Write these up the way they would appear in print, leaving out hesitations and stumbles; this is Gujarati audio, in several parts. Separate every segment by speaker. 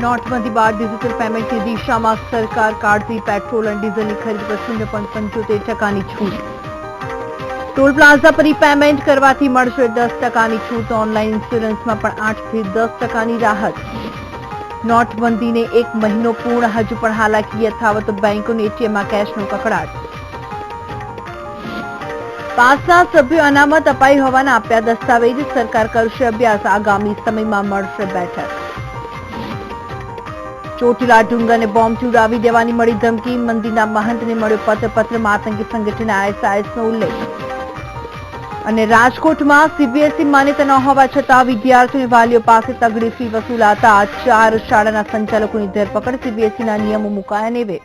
Speaker 1: નોટબંધી બાદ ડિજિટલ પેમેન્ટની દિશામાં સરકાર કાઢતી પેટ્રોલ અને ડીઝલની ખરીદ પર 0.75% છૂટ. ટોલ પ્લાઝા પર પેમેન્ટ કરવાથી મળશે 10% છૂટ. ઓનલાઈન ઇન્સ્યોરન્સમાં પણ 8 થી 10% રાહત. નોટબંધીને 1 મહિનો પૂર્ણ, હજુ પણ હાલાકી યથાવત. બેંકોની એટીએમમાં કેશનો કકળાટ. પાસના સભ્યો અનામત અપાઈ હોવાના આપ્યા દસ્તાવેજ, સરકાર કરશે અભ્યાસ. આગામી સમયમાં મળશે બેઠક. ચોટીલા ડુંગરને બોમ્બથી ઉડાવી દેવાની મળી ધમકી. મંદિરના મહંતને મળ્યો પત્ર. પત્રમાં આતંકી સંગઠન ISISનો ઉલ્લેખ. અને રાજકોટમાં સીબીએસઈ માન્યતા ન હોવા છતાં વિદ્યાર્થીઓ વાલીઓ પાસે તગડી ફી વસૂલાતા 4 શાળાના સંચાલકોની ધરપકડ. સીબીએસઈના નિયમો મુકાયા નેવે.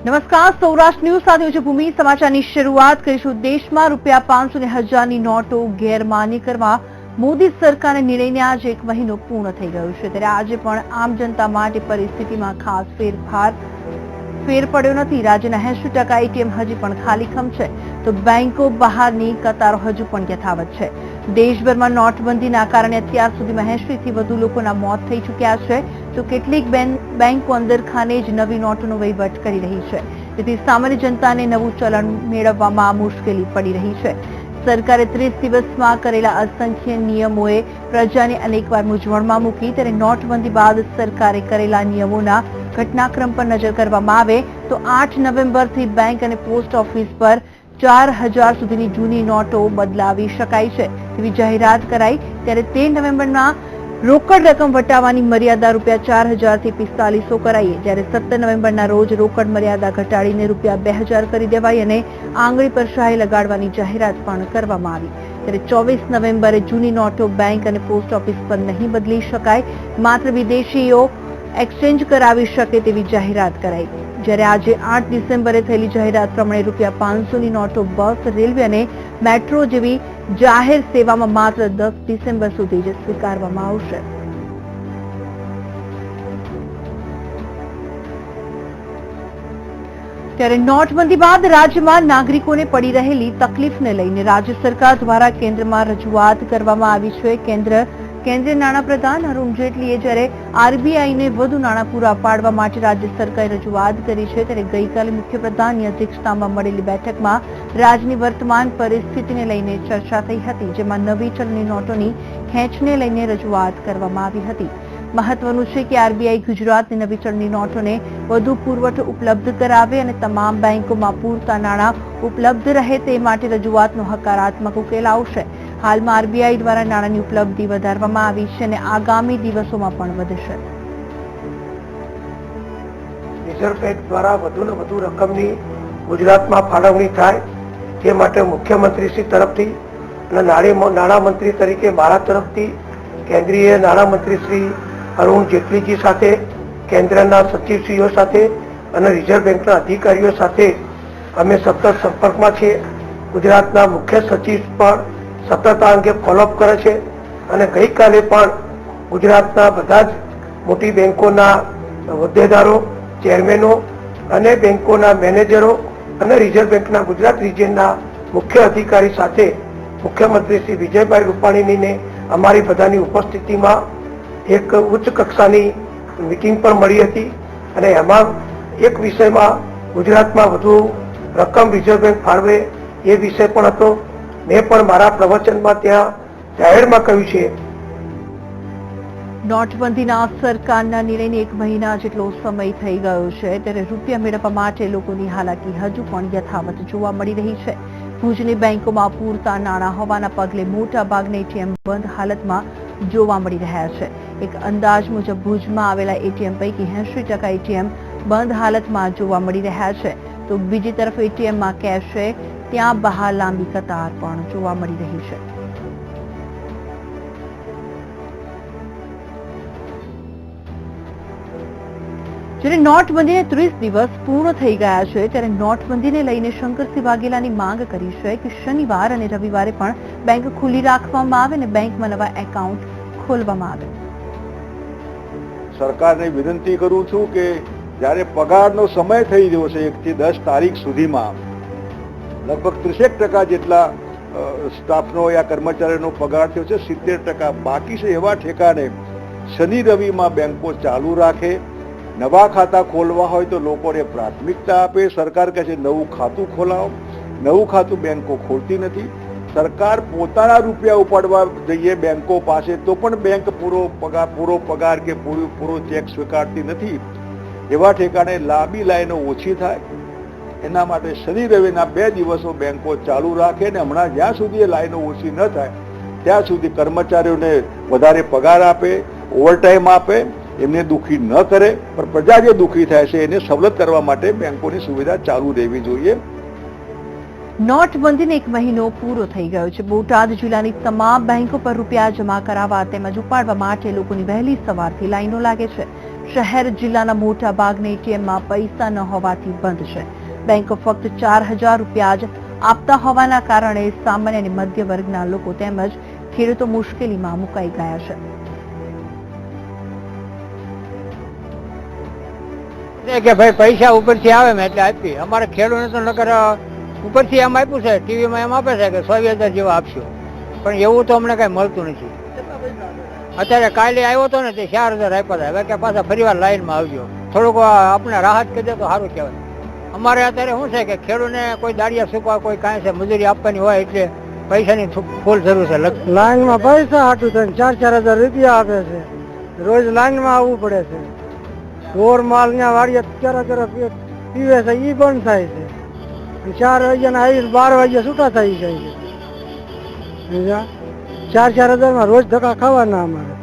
Speaker 1: નમસ્કાર, સૌરાષ્ટ્ર ન્યૂઝ સાથે હું છું ભૂમિ. સમાચારની શરૂઆત કરીશું. દેશમાં ₹500 અને 1000ની નોટો ગેરમાન્ય કરવા મોદી સરકારના નિર્ણયને આજે 1 મહિનો પૂર્ણ થઈ ગયો છે. ત્યારે આજે પણ આમ જનતા માટે પરિસ્થિતિમાં ખાસ ફેર પડ્યો નથી. રાજ્યના 80% એટીએમ હજી પણ ખાલીખમ છે, તો બેંકો બહારની કતારો હજુ પણ યથાવત છે. દેશભરમાં નોટબંધીના કારણે અત્યાર સુધીમાં 80 થી વધુ લોકોના મોત થઈ ચૂક્યા છે, તો કેટલીક બેંકો અંદર ખાને જ નવી નોટોનો વહીવટ કરી રહી છે. તેથી સામાન્ય જનતાને નવું ચલણ મેળવવામાં મુશ્કેલી પડી રહી છે. સરકારે 30 દિવસમાં કરેલા અસંખ્ય નિયમોએ પ્રજાને અનેકવાર મૂંઝવણમાં મૂકી. ત્યારે નોટબંધી બાદ સરકારે કરેલા નિયમોના ઘટનાક્રમ પર નજર કરવામાં આવે તો 8 નવેમ્બરથી બેંક અને પોસ્ટ ઓફિસ પર 4000 સુધીની જૂની નોટો બદલાવી શકાય છે તેવી જાહેરાત કરાઈ. ત્યારે 13 નવેમ્બરના રોકડ રકમ વટાવવાની મર્યાદા ₹4000 થી 4500 કરાઈ. જ્યારે 17 નવેમ્બરના રોજ રોકડ મર્યાદા ઘટાડીને ₹2000 કરી દેવાઈ અને આંગળી પર શાહી લગાડવાની જાહેરાત પણ કરવામાં આવી. ત્યારે 24 નવેમ્બરે જૂની નોટો બેંક અને પોસ્ટ ઓફિસ પર નહીં બદલી શકાય, માત્ર વિદેશીઓ એક્સચેન્જ કરાવી શકે તેવી જાહેરાત કરાઈ. જ્યારે આજે 8 ડિસેમ્બરે થયેલી જાહેરાત પ્રમાણે ₹500ની નોટો બસ, રેલવે અને મેટ્રો જેવી જાહેર સેવામાં માત્ર 10 ડિસેમ્બર સુધી જ સ્વીકારવામાં આવશે. ત્યારે નોટબંધી બાદ રાજ્યમાં નાગરિકોને પડી રહેલી તકલીફને લઈને રાજ્ય સરકાર દ્વારા કેન્દ્રમાં રજૂઆત કરવામાં આવી છે. કેન્દ્રીય નાણાપ્રધાન અરુણ જેટલીએ જ્યારે આરબીઆઈને વધુ નાણાં પૂરા પાડવા માટે રાજ્ય સરકારે રજૂઆત કરી છે. ત્યારે ગઈકાલે મુખ્યપ્રધાનની અધ્યક્ષતામાં મળેલી બેઠકમાં રાજ્યની વર્તમાન પરિસ્થિતિને લઈને ચર્ચા થઈ હતી, જેમાં નવી ચલણી નોટોની ખેંચને લઈને રજૂઆત કરવામાં આવી હતી. મહત્વનું છે કે આરબીઆઈ ગુજરાતની નવી ચલણી નોટોને વધુ પુરવઠો ઉપલબ્ધ કરાવે અને તમામ બેંકોમાં પૂરતા નાણાં ઉપલબ્ધ રહે તે માટે રજૂઆતનો હકારાત્મક ઉકેલ આવશે. હાલમાં આરબીઆઈ દ્વારા નાણાંની ઉપલબ્ધિ વધારવામાં આવી છે અને આગામી દિવસોમાં પણ વધશે.
Speaker 2: રિઝર્વ બેંક દ્વારા વધુને વધુ રકમની ગુજરાતમાં ફાળવણી થાય તે માટે મુખ્યમંત્રીશ્રી તરફથી અને નાણામંત્રી તરીકે મારા તરફથી કેન્દ્રીય નાણામંત્રી શ્રી અરુણ જેટલીજી સાથે, કેન્દ્રના સચિવશ્રીઓ સાથે અને રિઝર્વ બેંકના અધિકારીઓ સાથે અમે સતત સંપર્કમાં છીએ. ગુજરાતના મુખ્ય સચિવ પણ સતત આ અંગે ફોલોઅપ કરે છે અને ગઈકાલે પણ ગુજરાતના બધા જ મોટી બેંકોના હોદ્દેદારો, ચેરમેનો અને બેંકોના મેનેજરો અને રિઝર્વ બેંકના ગુજરાત રિજિયનના મુખ્ય અધિકારી સાથે મુખ્યમંત્રી શ્રી વિજયભાઈ રૂપાણીને અમારી બધાની ઉપસ્થિતિમાં એક ઉચ્ચ કક્ષાની મીટિંગ પણ મળી હતી અને એમાં એક વિષયમાં ગુજરાતમાં વધુ રકમ રિઝર્વ બેંક ફાળવે એ વિષય પણ હતો. મેં પણ મારા પ્રવચનમાં ત્યાં જાહેરમાં કહ્યું છે.
Speaker 1: નોટબંધીના સરકારના નિર્ણયને 1 મહિના જેટલો સમય થઈ ગયો છે, ત્યારે રૂપિયા મેળવવા માટે લોકોની હાલાકી હજુ પણ યથાવત જોવા મળી રહી છે. ભુજની બેંકોમાં પૂરતા નાણાં હોવાના પગલે મોટા ભાગના એટીએમ બંધ હાલતમાં જોવા મળી રહ્યા છે. એક અંદાજ મુજબ ભુજમાં આવેલા એટીએમ પૈકી 80% એટીએમ બંધ હાલતમાં જોવા મળી રહ્યા છે, તો બીજી તરફ એટીએમમાં કેશ છે ત્યાં બહાર લાંબી કતાર પણ જોવા મળી રહી છે. જ્યારે નોટબંધીને 30 દિવસ પૂર્ણ થઈ ગયા છે, ત્યારે નોટબંધીને લઈને શંકરસિંહ વાઘેલાની માંગ કરી છે કે શનિવાર અને રવિવારે પણ બેંક ખુલ્લી રાખવામાં આવે અને બેંકમાં નવા એકાઉન્ટ ખોલવામાં આવે.
Speaker 3: સરકારને વિનંતી કરું છું કે જ્યારે પગારનો સમય થઈ ગયો છે 1 થી 10 તારીખ સુધીમાં લગભગ 30% જેટલા સ્ટાફનો યા કર્મચારીનો પગાર થયો છે 70%. બાકી છે એવા ઠેકાણે શનિ રવિમાં બેંકો ચાલુ રાખે. નવા ખાતા ખોલવા હોય તો લોકોને પ્રાથમિકતા આપે. સરકાર કહે છે નવું ખાતું ખોલાવો, નવું ખાતું બેંકો ખોલતી નથી. સરકાર પોતાના રૂપિયા ઉપાડવા જઈએ બેંકો પાસે તો પણ બેંક પૂરો પગાર કે પૂરો ચેક સ્વીકારતી નથી. એવા ઠેકાણે લાંબી લાઈનો ઓછી થાય એના માટે શનિ રવિના 2 દિવસો બેંકો ચાલુ રાખે ને હમણાં જ્યાં સુધી એ લાઈનો ઓછી ન થાય ત્યાં સુધી કર્મચારીઓને વધારે પગાર આપે, ઓવરટાઈમ આપે, એમને દુઃખી ન કરે. પણ પ્રજા જે દુઃખી થાય છે એને સવલત કરવા માટે બેંકોની સુવિધા ચાલુ રહેવી જોઈએ.
Speaker 1: નોટબંધીને 1 મહિનો પૂરો થઈ ગયો છે. બોટાદ જિલ્લાની તમામ બેંકો પર રૂપિયા જમા કરાવવા તેમજ ઉપાડવા માટે લોકોની વહેલી સવારથી લાઈનો લાગે છે. શહેર જિલ્લાના મોટા ભાગના એટીએમમાં પૈસા ન હોવાથી બંધ છે. બેંકો ફક્ત 4000 રૂપિયા જ આપતા હોવાના કારણે સામાન્ય અને મધ્ય વર્ગના લોકો તેમજ ખેડૂતો મુશ્કેલીમાં મુકાઈ ગયા છે.
Speaker 4: કે ભાઈ પૈસા ઉપરથી આવે ને એટલે આપી. અમારે ખેડૂતને તો નકર ઉપરથી એમ આપ્યું છે, ટીવીમાં એમ આપે છે કે 26000 જેવા આપશો, પણ એવું તો અમને કઈ મળતું નથી. અત્યારે કાલે આવ્યો હતો ને તે 4000 આપ્યા હતા. હવે કે પાછા ફરીવાર લાઈનમાં આવજો, થોડુંક આપણે રાહત કરી દે તો સારું કહેવાય. અમારે અત્યારે શું છે કે ખેડૂતને કોઈ દાળિયા સૂકવા કોઈ કાંઈ છે મજૂરી આપવાની હોય એટલે પૈસાની ફૂલ જરૂર છે.
Speaker 5: લાઈનમાં પૈસા હાટું થઈને 4-4000 રૂપિયા આપે છે. રોજ લાઈનમાં આવવું પડે છે. ઢોર માલ ત્યાં વાડીએ પીવે છે એ બંધ થાય છે. 4 વાગ્યાના આવી 12 વાગ્યા છૂટા થઈ જાય છે. 4-4000 રોજ ધક્કા ખાવાના અમારે.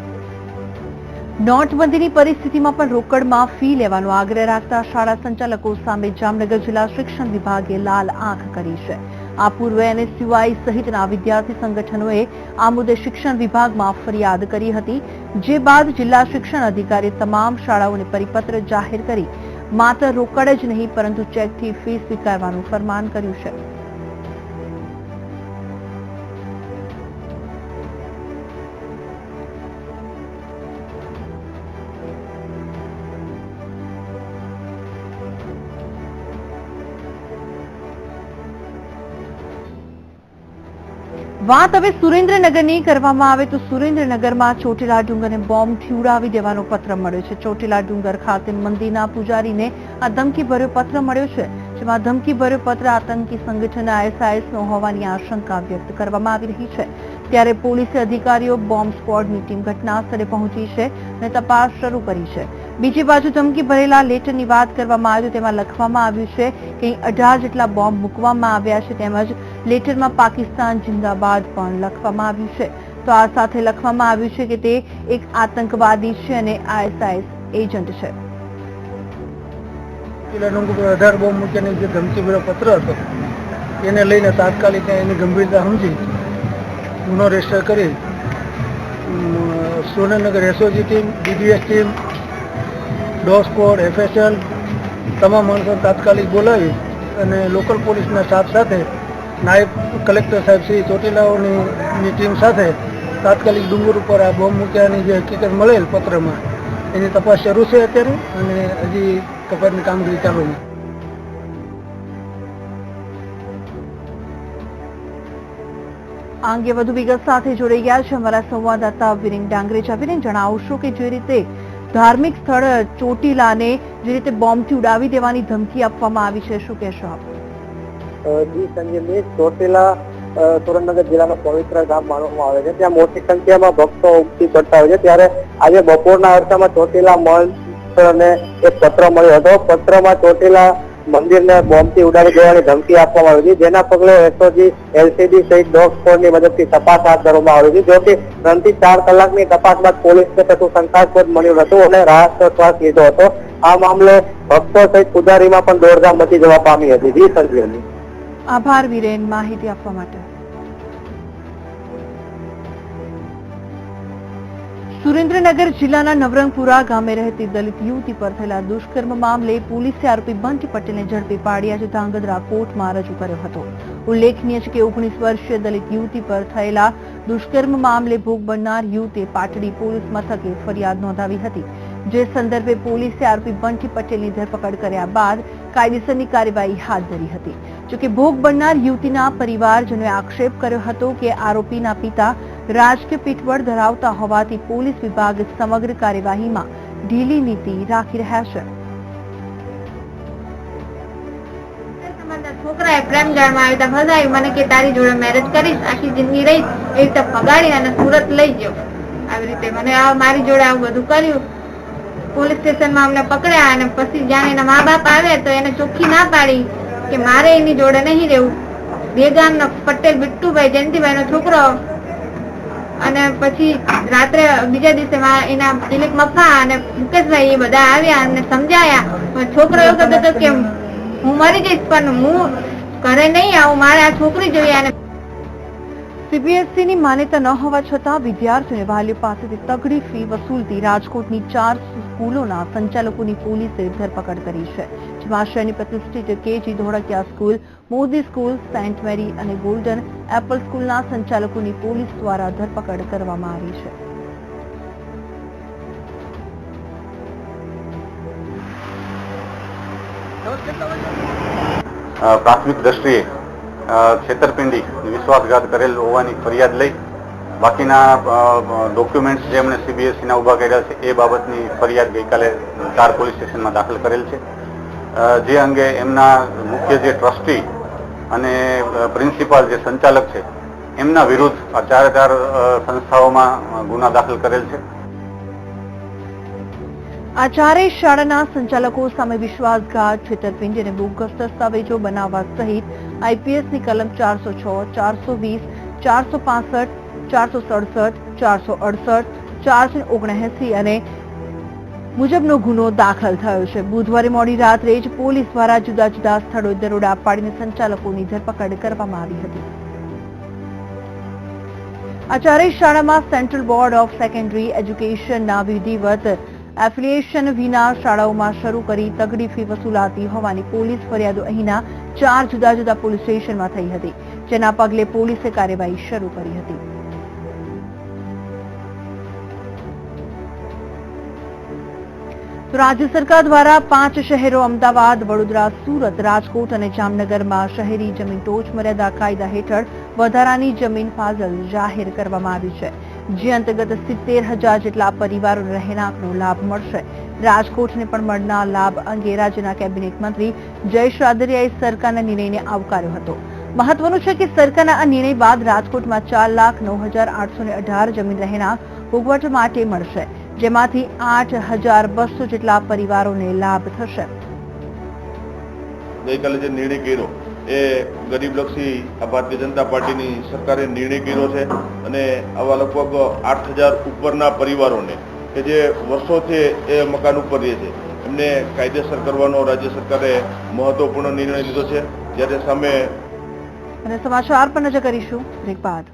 Speaker 1: નોટબંધીની પરિસ્થિતિમાં પણ રોકડમાં ફી લેવાનો આગ્રહ રાખતા શાળા સંચાલકો સામે જામનગર જિલ્લા શિક્ષણ વિભાગે લાલ આંખ કરી છે. આ પૂર્વે એનએસયુઆઈ સહિતના વિદ્યાર્થી સંગઠનોએ આ મુદ્દે શિક્ષણ વિભાગમાં ફરિયાદ કરી હતી, જે બાદ જિલ્લા શિક્ષણ અધિકારીએ તમામ શાળાઓને પરિપત્ર જાહેર કરી માત્ર રોકડ જ નહીં પરંતુ ચેકથી ફી સ્વીકારવાનું ફરમાન કર્યું છે. વાત હવે સુરેન્દ્રનગરની કરવામાં આવે તો સુરેન્દ્રનગરમાં ચોટીલા ડુંગરને બોમ્બથી ઉડાવી દેવાનો પત્ર મળ્યો છે. ચોટીલા ડુંગર ખાતે મંદિરના પૂજારીને આ ધમકીભર્યો પત્ર મળ્યો છે, જેમાં ધમકીભર્યો પત્ર આતંકી સંગઠન ISISનો હોવાની આશંકા વ્યક્ત કરવામાં આવી રહી છે. ત્યારે પોલીસે અધિકારીઓ બોમ્બ સ્ક્વોડની ટીમ ઘટના સ્થળે પહોંચી છે અને તપાસ શરૂ કરી છે. બીજી બાજુ ધમકી ભરેલા લેટરની વાત કરવામાં આવે તો તેમાં લખવામાં આવ્યું છે કે 18 જેટલા બોમ્બ મૂકવામાં આવ્યા છે, તેમજ લેટરમાં પાકિસ્તાન જિંદાબાદ પણ લખવામાં આવ્યું છે. તો આ સાથે લખવામાં આવ્યું છે કે તે એક આતંકવાદી છે અને ISIS એજન્ટ છે.
Speaker 5: ચોટીલા બોમ્બ મૂક્યાની જે ધમકીભર્યો પત્ર હતો એને લઈને તાત્કાલિક એની ગંભીરતા સમજી ગુનો રજીસ્ટર કરી Surendranagar SOG team, DBS team, dog squad, FSL તમામ માણસો તાત્કાલિક બોલાવી અને લોકલ પોલીસના સ્ટાફ સાથે નાયબ કલેક્ટર સાહેબ શ્રી ચોટીલાઓની ટીમ સાથે તાત્કાલિક ડુંગર ઉપર આ બોમ્બ મૂક્યાની જે હકીકત મળેલ પત્રમાં એની તપાસ શરૂ છે અત્યારે અને હજી તપાસની કામગીરી ચાલુ છે.
Speaker 1: આ અંગે વધુ વિગત સાથે જોડાઈ ગયા છે અમારા સંવાદદાતા વિરેન ડાંગરેજા. વિરેન, જણાવશો કે જે રીતે ધાર્મિક સ્થળ ચોટીલાને જે રીતે બોમ્બથી ઉડાવી દેવાની ધમકી આપવામાં આવી છે, શું કહેશો આપ?
Speaker 6: જી સંજયભાઈ, ચોટીલા સુરેન્દ્રનગર જિલ્લાનું પવિત્ર ગામ માનવામાં આવે છે. ત્યાં મોટી સંખ્યામાં ભક્તો ઉમટી પડતા હોય છે. ત્યારે આજે બપોરના અરસામાં ચોટીલા મંદિરને એક પત્ર મળ્યો હતો. પત્રમાં ચોટીલા મંદિરને બોમ્બથી ઉડાડી દેવાની ધમકી આપવામાં આવી હતી, જેના પગલે SOG, LCD સહિત ડોગ સ્ક્વોડની મદદથી તપાસ હાથ ધરવામાં આવી હતી. જો કે 3 થી 4 કલાકની તપાસ બાદ પોલીસને થતું શંકાસ્પદ મળ્યું હતું અને રાહત શ્વાસ લીધો હતો. આ મામલે ભક્તો સહિત પૂજારીમાં પણ દોડધામ મચી જવા પામી હતી. જી સંજયભાઈ.
Speaker 1: આભાર વિરેન, માહિતી આપવા માટે. સુરેન્દ્રનગર જિલ્લાના નવરંગપુરા ગામે રહેતી દલિત યુવતી પર થયેલા દુષ્કર્મ મામલે પોલીસે આરોપી બંટી પટેલને ઝડપી પાડી આજે ધાંગધ્રા કોર્ટમાં રજૂ કર્યો હતો. ઉલ્લેખનીય છે કે 19 વર્ષીય દલિત યુવતી પર થયેલા દુષ્કર્મ મામલે ભોગ બનનાર યુવતીએ પાટડી પોલીસ મથકે ફરિયાદ નોંધાવી હતી, જે સંદર્ભે પોલીસે આરોપી બંટી પટેલની ધરપકડ કર્યા બાદ કાયદેસરની કાર્યવાહી હાથ ધરી હતી. જોકે ભોગ બનનાર યુવતીના પરિવારજનોએ આક્ષેપ કર્યો હતો કે આરોપીના પિતા રાજકીય પીઠબળ ધરાવતા હોવાથી પોલીસ વિભાગ સમગ્ર કાર્યવાહીમાં ઢીલી નીતિ રાખી રહ્યા છે.
Speaker 7: છોકરાએ પ્રેમ જાળમાં આવી રીતે ફસાવી મને કે તારી જોડે મેરેજ કરીશ, આખી જિંદગી રહીશ, એ રીતે ફગાડી અને સુરત લઈ ગયો. આવી રીતે મને મારી જોડે આવું બધું કર્યું. પોલીસ સ્ટેશનમાં અમને પકડ્યા અને પછી જ્યાં એના મા બાપ આવ્યા તો એને ચોખ્ખી ના પાડી કે મારે એની જોડે નહીં રહેવું. બેગામનો પટેલ બિટ્ટુભાઈ જયંતિભાઈ નો છોકરો અને પછી રાત્રે બીજા દિવસે એના દિલીપ મફા અને મુકેશભાઈ એ બધા આવ્યા અને સમજાયા. છોકરો એવું કહેતો હતો કે હું મરી જઈશ પણ હું ઘરે નહીં આવું, મારે આ છોકરી જોઈએ. અને
Speaker 1: સીબીએસઈની માન્યતા ન હોવા છતાં વિદ્યાર્થીઓને વાલીઓ પાસેથી તગડી ફી વસૂલતી રાજકોટની 4 સ્કૂલોના સંચાલકોની પોલીસે ધરપકડ કરી છે. જેમાં શહેરની પ્રતિષ્ઠિત KG Dholakiya school, Modi school, saint Mary અને ગોલ્ડન એપલ સ્કૂલના સંચાલકોની પોલીસ દ્વારા ધરપકડ કરવામાં આવી છે.
Speaker 8: પ્રાથમિક દ્રષ્ટિએ છેતરપિંડી વિશ્વાસઘાત કરેલ હોવાની ફરિયાદ લઈ બાકીના ડોક્યુમેન્ટ્સ જે એમણે સીબીએસઈના ઉભા કર્યા છે એ બાબતની ફરિયાદ ગઈકાલે 4 પોલીસ સ્ટેશનમાં દાખલ કરેલ છે. જે અંગે એમના મુખ્ય જે ટ્રસ્ટી અને પ્રિન્સિપાલ જે સંચાલક છે એમના વિરુદ્ધ આ 4 સંસ્થાઓમાં ગુના દાખલ કરેલ છે.
Speaker 1: આ ચારેય શાળાના સંચાલકો સામે વિશ્વાસઘાત, છેતરપિંડી અને બોગસ દસ્તાવેજો બનાવવા સહિત આઈપીએસની કલમ 406, 420, 465, 467, 468, 479 અને મુજબનો ગુનો દાખલ થયો છે. બુધવારે મોડી રાત્રે જ પોલીસ દ્વારા જુદા જુદા સ્થળોએ દરોડા પાડીને સંચાલકોની ધરપકડ કરવામાં આવી હતી. આ ચારેય શાળામાં સેન્ટ્રલ બોર્ડ ઓફ સેકન્ડરી એજ્યુકેશનના વિધિવત એફિલિએશન વિના શાળાઓમાં શરૂ કરી તગડી ફી વસૂલાતી હોવાની પોલીસ ફરિયાદો અહીંના 4 જુદા જુદા પોલીસ સ્ટેશનમાં થઈ હતી, જેના પગલે પોલીસે કાર્યવાહી શરૂ કરી હતી. રાજ્ય સરકાર દ્વારા 5 શહેરો અમદાવાદ, વડોદરા, સુરત, રાજકોટ અને જામનગરમાં શહેરી જમીન ટોચ મર્યાદા કાયદા હેઠળ વધારાની જમીન ફાજલ જાહેર કરવામાં આવી છે, જે અંતર્ગત 70,000 જેટલા પરિવારોને રહેણાંકનો લાભ મળશે. રાજકોટને પણ મળનાર લાભ અંગે રાજ્યના કેબિનેટ મંત્રી જયેશ રાદડિયાએ સરકારના નિર્ણયને આવકાર્યો હતો. મહત્વનું છે કે સરકારના આ નિર્ણય બાદ રાજકોટમાં 4,09,818 જમીન રહેણાંક ભોગવટ માટે મળશે, જેમાંથી 8,200 જેટલા પરિવારોને લાભ થશે.
Speaker 9: ગઈકાલે જે નિર્ણય કર્યો એ ગરીબલક્ષી આ ભારતીય જનતા પાર્ટીની સરકારે નિર્ણય કર્યો છે અને આવા લગભગ 8,000 ઉપરના પરિવારોને કે જે વર્ષોથી એ મકાન ઉપર રહે છે એમને કાયદેસર કરવાનો રાજ્ય સરકારે મહત્વપૂર્ણ નિર્ણય લીધો છે. જ્યારે સામે
Speaker 1: અને સમાચાર પર નજર કરીશું બ્રેક બાદ.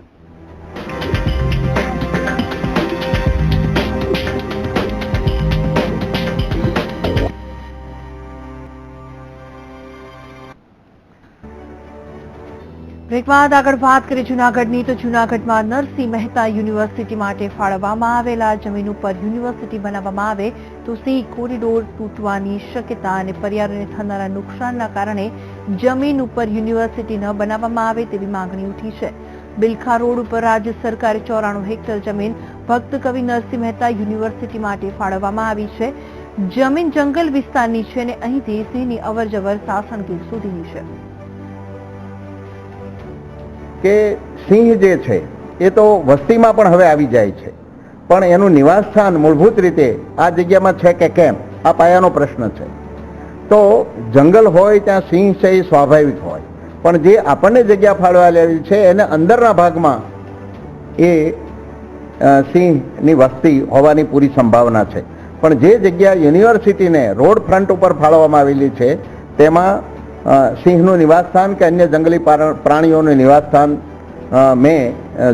Speaker 1: બ્રેક બાદ આગળ વાત કરીએ જૂનાગઢની. તો જૂનાગઢમાં નરસિંહ મહેતા યુનિવર્સિટી માટે ફાળવવામાં આવેલા જમીન ઉપર યુનિવર્સિટી બનાવવામાં આવે તો સી કોરિડોર તૂટવાની શક્યતા અને પર્યાવરણને થનારા નુકસાનના કારણે જમીન ઉપર યુનિવર્સિટી ન બનાવવામાં આવે તેવી માંગણી ઉઠી છે. બિલખા રોડ ઉપર રાજ્ય સરકારે 94 હેક્ટર જમીન ભક્ત કવિ નરસિંહ મહેતા યુનિવર્સિટી માટે ફાળવવામાં આવી છે. જમીન જંગલ વિસ્તારની છે અને અહીંથી સિંહની અવરજવર સાસણગીર સુધીની છે.
Speaker 10: કે સિંહ જે છે એ તો વસ્તીમાં પણ હવે આવી જાય છે, પણ એનું નિવાસ સ્થાન મૂળભૂત રીતે આ જગ્યામાં છે કે કેમ, આ પાયાનો પ્રશ્ન છે. તો જંગલ હોય ત્યાં સિંહ છે એ સ્વાભાવિક હોય, પણ જે આપણને જગ્યા ફાળવાયેલી છે એને અંદરના ભાગમાં એ સિંહની વસ્તી હોવાની પૂરી સંભાવના છે. પણ જે જગ્યા યુનિવર્સિટીને રોડ ફ્રન્ટ ઉપર ફાળવવામાં આવેલી છે તેમાં સિંહનું નિવાસસ્થાન કે અન્ય જંગલી પ્રાણીઓનું નિવાસસ્થાન મેં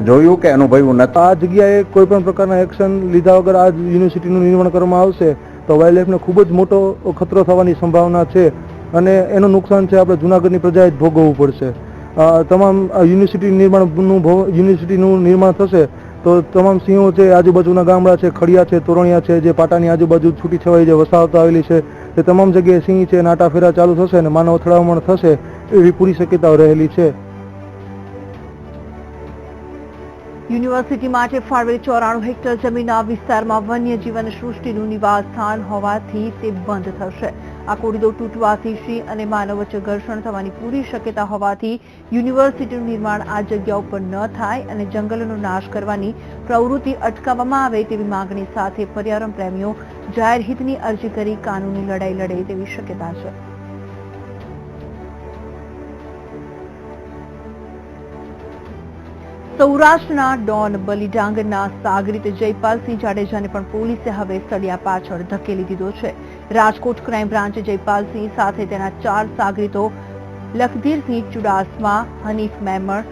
Speaker 10: જોયું કે અનુભવ્યું નથી.
Speaker 5: આ જગ્યાએ કોઈ પણ પ્રકારના એક્શન લીધા વગર આ યુનિવર્સિટીનું નિર્માણ કરવામાં આવશે તો વાઇલ્ડલાઇફને ખૂબ જ મોટો ખતરો થવાની સંભાવના છે અને એનું નુકસાન છે આપણે જૂનાગઢની પ્રજાએ જ ભોગવવું પડશે. તમામ યુનિવર્સિટીનું નિર્માણ થશે તો તમામ સિંહો છે, આજુબાજુના ગામડા છે, ખડિયા છે, તોરણિયા છે, જે પાટાની આજુબાજુ છૂટી છવાઈ જે વસાહતો આવેલી છે તે તમામ જગ્યાએ સિંહ છે નાટા ફેરા ચાલુ થશે અને માનવ અથડામણ થશે. એવી પૂરી શક્યતાઓ રહેલી છે.
Speaker 1: યુનિવર્સિટી માટે ફાળવેલ 94 હેક્ટર જમીનના વિસ્તારમાં વન્યજીવન સૃષ્ટિનું નિવાસ સ્થાન હોવાથી તે બંધ થશે. આ કોરિડોર તૂટવાથી સિંહ અને માનવ વચ્ચે ઘર્ષણ થવાની પૂરી શક્યતા હોવાથી યુનિવર્સિટીનું નિર્માણ આ જગ્યા ઉપર ન થાય અને જંગલોનો નાશ કરવાની પ્રવૃત્તિ અટકાવવામાં આવે તેવી માંગણી સાથે પર્યાવરણ પ્રેમીઓ જાહેર હિતની અરજી કરી કાનૂની લડાઈ લડે તેવી શક્યતા છે. સૌરાષ્ટ્રના ડોન બલિડાંગરના સાગરીત જયપાલસિંહ જાડેજાને પણ પોલીસે હવે સળિયા પાછળ ધકેલી દીધો છે. રાજકોટ ક્રાઇમ બ્રાન્ચે જયપાલસિંહ સાથે તેના 4 સાગરીતો લખધીરસિંહ ચુડાસમા, હનીફ મેમણ,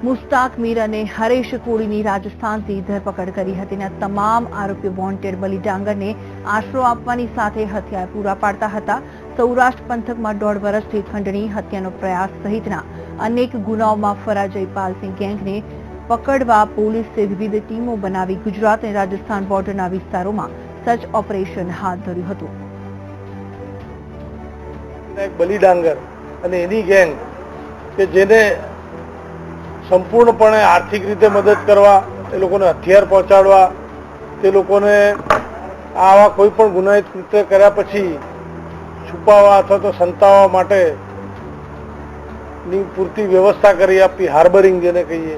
Speaker 1: મુસ્તાક મીર અને હરેશ કોળીની રાજસ્થાનથી ધરપકડ કરી હતી. આ તમામ આરોપીઓ વોન્ટેડ બલિડાંગરને આશરો આપવાની સાથે હથિયાર પૂરા પાડતા હતા. સૌરાષ્ટ્ર પંથકમાં 1.5 વર્ષથી ખંડણી, હત્યાનો પ્રયાસ સહિતના અનેક ગુનાઓમાં ફરાર જયપાલસિંહ ગેંગને પકડવા પોલીસે વિવિધ ટીમો બનાવી ગુજરાત અને રાજસ્થાન બોર્ડરના વિસ્તારોમાં સર્ચ ઓપરેશન હાથ ધર્યું હતું.
Speaker 5: બલિડાંગર અને એની ગેંગ કે જેને સંપૂર્ણપણે આર્થિક રીતે મદદ કરવા, એ લોકોને હથિયાર પહોંચાડવા, તે લોકોને આવા કોઈ પણ ગુનાહિત કૃત્ય કર્યા પછી છુપાવવા અથવા તો સંતાવવા માટે ની પૂરતી વ્યવસ્થા કરી આપી, હાર્બરિંગ જેને કહીએ.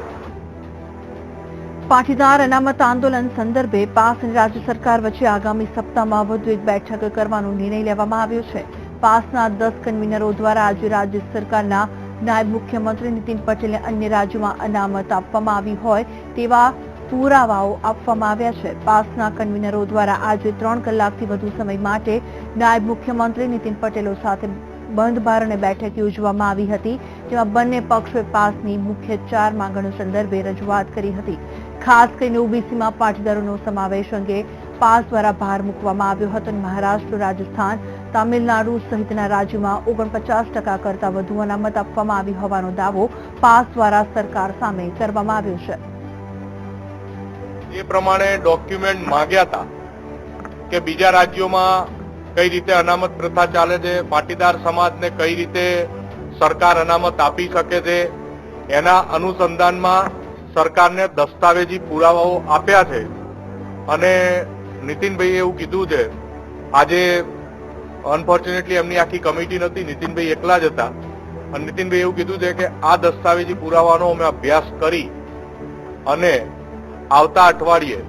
Speaker 1: પાટીદાર અનામત આંદોલન સંદર્ભે પાસ અને રાજ્ય સરકાર વચ્ચે આગામી સપ્તાહમાં વધુ એક બેઠક કરવાનો નિર્ણય લેવામાં આવ્યો છે. પાસના 10 કન્વીનરો દ્વારા આજે રાજ્ય સરકારના નાયબ મુખ્યમંત્રી નીતિન પટેલને અન્ય રાજ્યોમાં અનામત આપવામાં આવી હોય તેવા પુરાવાઓ આપવામાં આવ્યા છે. પાસના કન્વીનરો દ્વારા આજે 3 કલાકથી વધુ સમય માટે નાયબ મુખ્યમંત્રી નીતિન પટેલ સાથે બંધ બારણે બેઠક યોજવામાં આવી હતી. જેમાં બંને પક્ષોએ પાસની મુખ્ય 4 માંગણીઓ સંદર્ભે રજૂઆત કરી હતી. ખાસ કરીને ઓબીસીમાં પાટીદારોનો સમાવેશ અંગે પાસ દ્વારા ભાર મૂકવામાં આવ્યો હતો અને મહારાષ્ટ્ર, રાજસ્થાન, તામિલનાડુ સહિતના રાજ્યોમાં 49% કરતા વધુ અનામત આપવામાં આવી હોવાનો દાવો પાસ દ્વારા સરકાર સામે કરવામાં આવ્યો છે.
Speaker 9: એ પ્રમાણે ડોક્યુમેન્ટ માંગ્યા હતા કે બીજા રાજ્યોમાં કઈ રીતે અનામત પ્રથા ચાલે છે, પાટીદાર સમાજને કઈ રીતે સરકાર અનામત આપી શકે છે, એના અનુસંધાનમાં સરકારને દસ્તાવેજી પુરાવાઓ આપ્યા છે. અને નીતિનભાઈએ એવું કીધું છે, આજે અનફોર્ચ્યુનેટલી એમની આખી કમિટી નથી, નીતિનભાઈ એકલા જ હતા, અને નીતિનભાઈ એવું કીધું છે કે આ દસ્તાવેજી પુરાવાનો અમે અભ્યાસ કરી અને આવતા અઠવાડિયે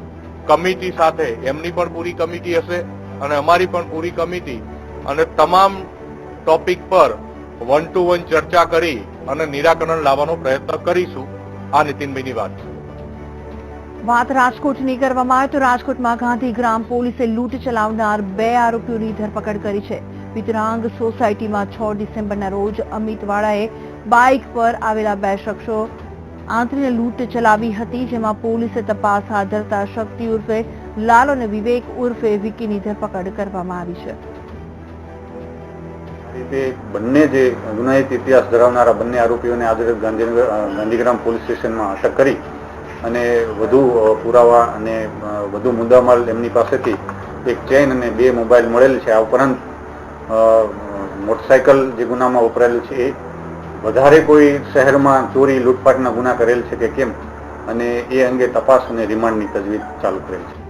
Speaker 9: કમિટી સાથે, એમની પણ પૂરી કમિટી હશે અને અમારી પણ પૂરી કમિટી, અને તમામ ટોપિક પર 1 to 1 ચર્ચા કરી અને નિરાકરણ લાવવાનો પ્રયત્ન કરીશું. આ નીતિનભાઈની વાત છે.
Speaker 1: વાત રાજકોટની કરવામાં આવે તો રાજકોટમાં ગાંધીગ્રામ પોલીસે લૂંટ ચલાવનાર 2 આરોપીઓની ધરપકડ કરી છે. વિતરાંગ સોસાયટીમાં 6 ડિસેમ્બરના રોજ અમિત વાળાએ બાઇક પર આવેલા 2 શખ્સો આંતરીને લૂંટ ચલાવી હતી. જેમાં પોલીસે તપાસ હાથ ધરતા શક્તિ ઉર્ફે લાલ અને વિવેક ઉર્ફે વિકીની ધરપકડ કરવામાં આવી છે.
Speaker 8: બંને જે ગુનાહિત ઇતિહાસ ધરાવનારા બંને આરોપીઓને આજે ગાંધીગ્રામ પોલીસ સ્ટેશનમાં અટક કરી અને વધુ પુરાવા અને વધુ મુદ્દામાલ એમની પાસેથી એક ચેઇન અને 2 મોબાઈલ મળેલ છે. આ ઉપરાંત મોટરસાયકલ જે ગુનામાં વપરાયેલું છે એ વધારે કોઈ શહેરમાં ચોરી લૂંટફાટના ગુના કરેલ છે કે કેમ, અને એ અંગે તપાસ અને રિમાન્ડની તજવીજ ચાલુ કરેલ છે.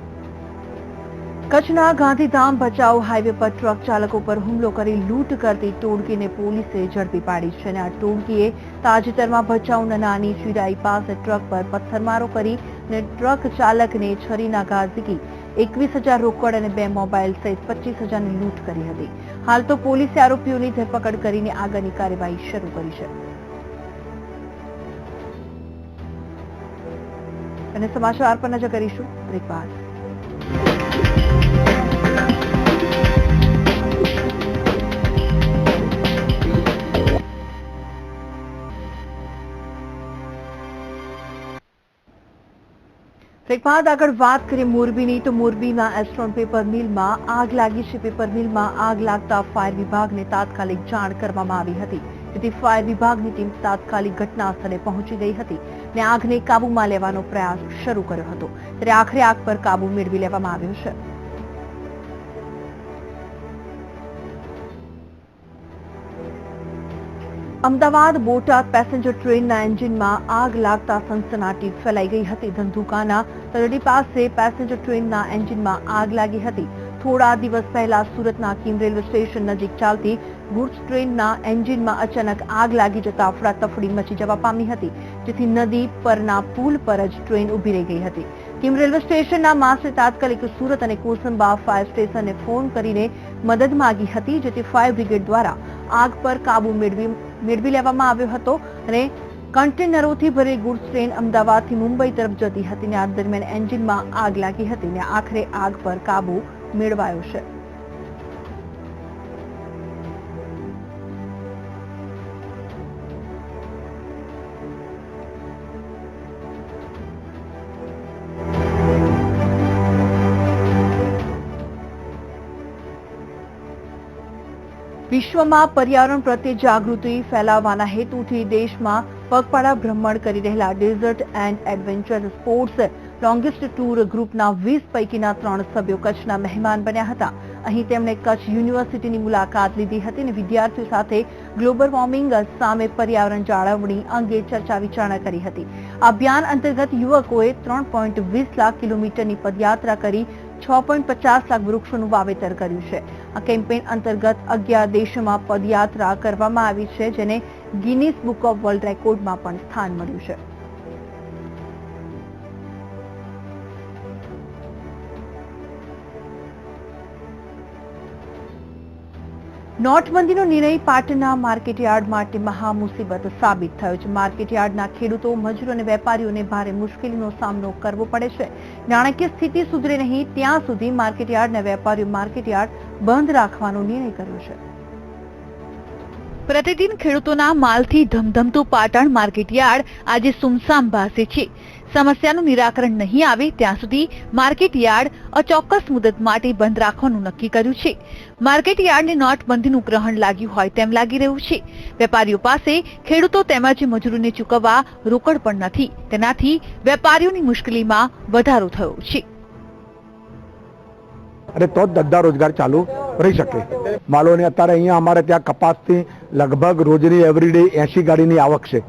Speaker 1: કચ્છના ગાંધીધામ ભચાઉ હાઈવે પર ટ્રક ચાલકો પર હુમલો કરી લૂંટ કરતી ટોળકીને પોલીસે ઝડપી પાડી છે. અને આ ટોળકીએ તાજેતરમાં ભચાઉના નાની શિરાઈ પાસે ટ્રક પર પથ્થરમારો કરી અને ટ્રક ચાલકને છરીના ઘા ઝીકી 21,000 રોકડ અને 2 મોબાઈલ સહિત 25,000ની લૂંટ કરી હતી. હાલ તો પોલીસે આરોપીઓની ધરપકડ કરીને આગળની કાર્યવાહી શરૂ કરી છે. અને સમાચાર પર નજર કરીશું બ્રેક બાદ. બ્રેક બાદ આગળ વાત કરીએ મોરબીની તો મોરબીના એસ્ટ્રોન પેપર મિલમાં આગ લાગી છે. પેપર મિલમાં આગ લાગતા ફાયર વિભાગને તાત્કાલિક જાણ કરવામાં આવી હતી. તેથી ફાયર વિભાગની ટીમ તાત્કાલિક ઘટના સ્થળે પહોંચી ગઈ હતી અને આગને કાબૂમાં લેવાનો પ્રયાસ શરૂ કર્યો હતો. ત્યારે આખરે આગ પર કાબૂ મેળવી લેવામાં આવ્યો છે. અમદાવાદ બોટાદ પેસેન્જર ટ્રેનના એન્જિનમાં આગ લાગતા સનસનાટી ફેલાઈ ગઈ હતી. ધંધુકાના તરડી પાસે પેસેન્જર ટ્રેનના એન્જિનમાં આગ લાગી હતી. થોડા દિવસ પહેલા સુરતના કિમ રેલવે સ્ટેશન નજીક ચાલતી ગુડ્સ ટ્રેનના એન્જિનમાં અચાનક આગ લાગી જતા અફરાતફરી મચી જવા પામી હતી, જેથી નદી પરના પુલ પર જ ટ્રેન ઊભી રહી ગઈ હતી. કિમ રેલવે સ્ટેશનના માસે તાત્કાલિક સુરત અને કોસંબા ફાયર સ્ટેશનને ફોન કરીને મદદ માંગી હતી, જેથી ફાયર બ્રિગેડ દ્વારા આગ પર કાબુ મેળવી લેવામાં આવ્યો હતો અને કન્ટેનરોથી ભરેલી ગુડ્સ ટ્રેન અમદાવાદથી મુંબઈ તરફ જતી હતી અને આ દરમિયાન એન્જિનમાં આગ લાગી હતી અને આખરે આગ પર કાબુ મેળવાયો છે. વિશ્વમાં પર્યાવરણ પ્રત્યે જાગૃતિ ફેલાવવાના હેતુથી દેશમાં પગપાળા ભ્રમણ કરી રહેલા desert and adventure sports longest tour ગ્રુપના 20 પૈકીના 3 સભ્યો કચ્છના મહેમાન બન્યા હતા. અહીં તેમણે કચ્છ યુનિવર્સિટીની મુલાકાત લીધી હતી અને વિદ્યાર્થીઓ સાથે ગ્લોબલ વોર્મિંગ સામે પર્યાવરણ જાળવણી અંગે ચર્ચા વિચારણા કરી હતી. અભિયાન અંતર્ગત યુવકોએ 3.20 લાખ કિલોમીટરની પદયાત્રા કરી 6.50 લાખ વૃક્ષોનું વાવેતર કર્યું છે. આ કેમ્પેઇન અંતર્ગત 11 દેશોમાં પદયાત્રા કરવામાં આવી છે, જેને ગિનીસ બુક ઓફ વર્લ્ડ રેકોર્ડમાં પણ સ્થાન મળ્યું છે. નોટબંધીનો નિર્ણય પાટણના માર્કેટયાર્ડ માટે મહા મુસીબત સાબિત થયો છે. માર્કેટયાર્ડના ખેડૂતો, મજૂરો અને વેપારીઓને ભારે મુશ્કેલીનો સામનો કરવો પડે છે. નાણાકીય સ્થિતિ સુધરે નહીં ત્યાં સુધી માર્કેટયાર્ડના વેપારીઓ માર્કેટયાર્ડ બંધ રાખવાનો નિર્ણય કર્યો છે. પ્રતિદિન ખેડૂતોના માલથી ધમધમતું પાટણ માર્કેટયાર્ડ આજે સુમસામ ભાસે છે. સમસ્યાનું નિરાકરણ નહીં આવે ત્યાં સુધી માર્કેટયાર્ડ અચોક્કસ મુદત માટે બંધ રાખવાનું નક્કી કર્યું છે. માર્કેટયાર્ડને નોટબંધીનું ગ્રહણ લાગ્યું હોય તેમ લાગી રહ્યું છે. વેપારીઓ પાસે ખેડૂતો તેમજ મજૂરોને ચૂકવવા રોકડ પણ નથી. તેનાથી વેપારીઓની મુશ્કેલીમાં વધારો થયો છે.
Speaker 11: અને તો જ ધંધા રોજગાર ચાલુ રહી શકે. માલોને અત્યારે અહીંયા અમારે ત્યાં કપાસથી લગભગ રોજની એવરીડે 80 ગાડીની આવક છે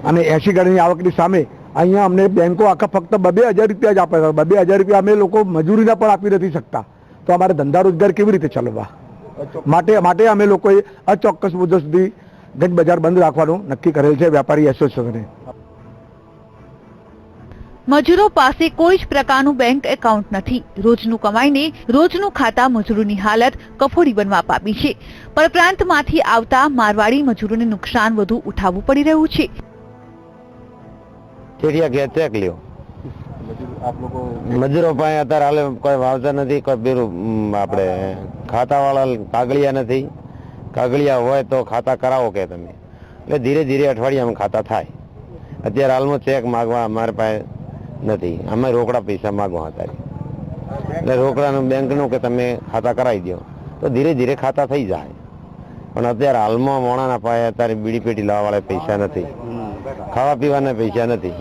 Speaker 11: અને 80 ગાડીની આવકની સામે અહીંયા અમને બેંકો આખા ફક્ત 2,000 રૂપિયા જ આપે છે. 2,000 રૂપિયા અમે લોકો મજૂરીના પણ આપી નથી શકતા, તો અમારે ધંધા રોજગાર કેવી રીતે ચલાવવા? માટે અમે લોકોએ અચોક્કસ મુદત સુધી ગંજ બજાર બંધ રાખવાનું નક્કી કરેલ છે વેપારી એસોસિએશને.
Speaker 1: મજૂરો પાસે કોઈ જ પ્રકારનું બેંક એકાઉન્ટ નથી. રોજનું કમાઈને રોજનું ખાતા મજૂરોની હાલત કફોડી બનવા પામી છે. પરપ્રાંતમાંથી આવતા મારવાડી મજૂરોને નુકસાન વધુ ઉઠાવવું પડી રહ્યું છે.
Speaker 12: મજૂરો પાસે અત્યારે હાલે કોઈ વાવતર નથી, કોઈ પેલું આપણે ખાતાવાળા કાગળિયા નથી. કાગળિયા હોય તો ખાતા કરાવો કે તમે, એટલે ધીરે ધીરે અઠવાડિયામાં ખાતા થાય. અત્યારે હાલમાં ચેક માગવા અમારે પાસે નથી, અમે રોકડા પૈસા માગવા હતા, એટલે રોકડાનું બેંકનું કે તમે ખાતા કરાવી દો તો ધીરે ધીરે ખાતા થઈ જાય. પણ અત્યારે હાલમાં મોણાના પાસે અત્યારે બીડી પેટી લાવવા વાળા પૈસા નથી, ખાવા પીવાના પૈસા નથી.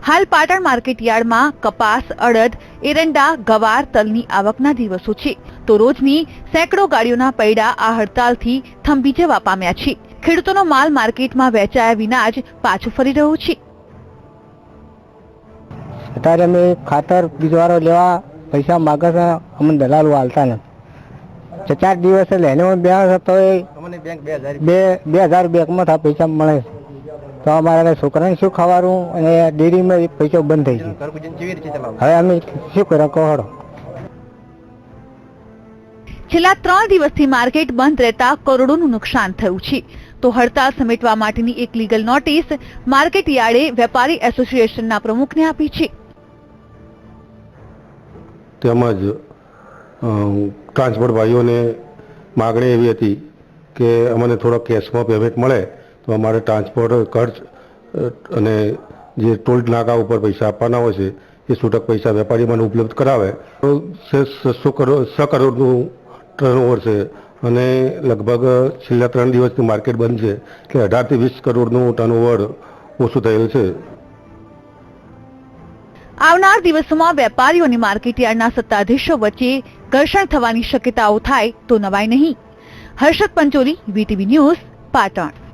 Speaker 1: હાલ પાટણ માર્કેટયાર્ડમાં કપાસ, અડદ, એરંડા, ગવાર, તલની આવકના દિવસો છે, તો રોજની સેંકડો ગાડીઓના પૈડા આ હડતાલથી થંભી જવા પામ્યા છે. ખેડૂતોનો માલ માર્કેટમાં વેચાયા વિના જ પાછું ફરી રહ્યો છે.
Speaker 13: અત્યારે અમે ખાતર બીજવારો લેવા પૈસા માગે છે, અમને દલાલો હાલતા નથી. 4 દિવસે લઈને બે તો 2,000 બેંકમાં પૈસા મળે તો અમારા છોકરાને શું ખાવાનું અને ડેરીમાં પૈસા બંધ થઈ ગયું. હવે અમે શું કર્યા કહો?
Speaker 1: છેલ્લા 3 દિવસથી માર્કેટ બંધ રહેતા કરોડોનું નુકસાન થયું છે. તો હડતાલ સમેટવા માટેની એક લીગલ નોટિસ માર્કેટયાર્ડે વેપારી એસોસિએશનના પ્રમુખને આપી છે.
Speaker 14: તેમજ ટ્રાન્સપોર્ટ ભાઈઓને માગણી એવી હતી કે અમને થોડો કેશમાં પેમેન્ટ મળે તો અમારે ટ્રાન્સપોર્ટ ખર્ચ અને જે ટોલ નાકા ઉપર પૈસા આપવાના હોય છે એ છૂટક પૈસા વેપારી મને ઉપલબ્ધ કરાવે. 6 કરોડનું ટર્નઓવર છે અને લગભગ છેલ્લા 3 દિવસથી માર્કેટ બંધ છે, એટલે 18 થી 20 કરોડનું ટર્નઓવર ઓછું થયેલું છે.
Speaker 1: આવનાર દિવસોમાં વેપારીઓ અને માર્કેટયાર્ડના સત્તાધીશો વચ્ચે ઘર્ષણ થવાની શક્યતાઓ થાય તો નવાઈ નહીં. Harshad Pancholi, VTV news, Patan.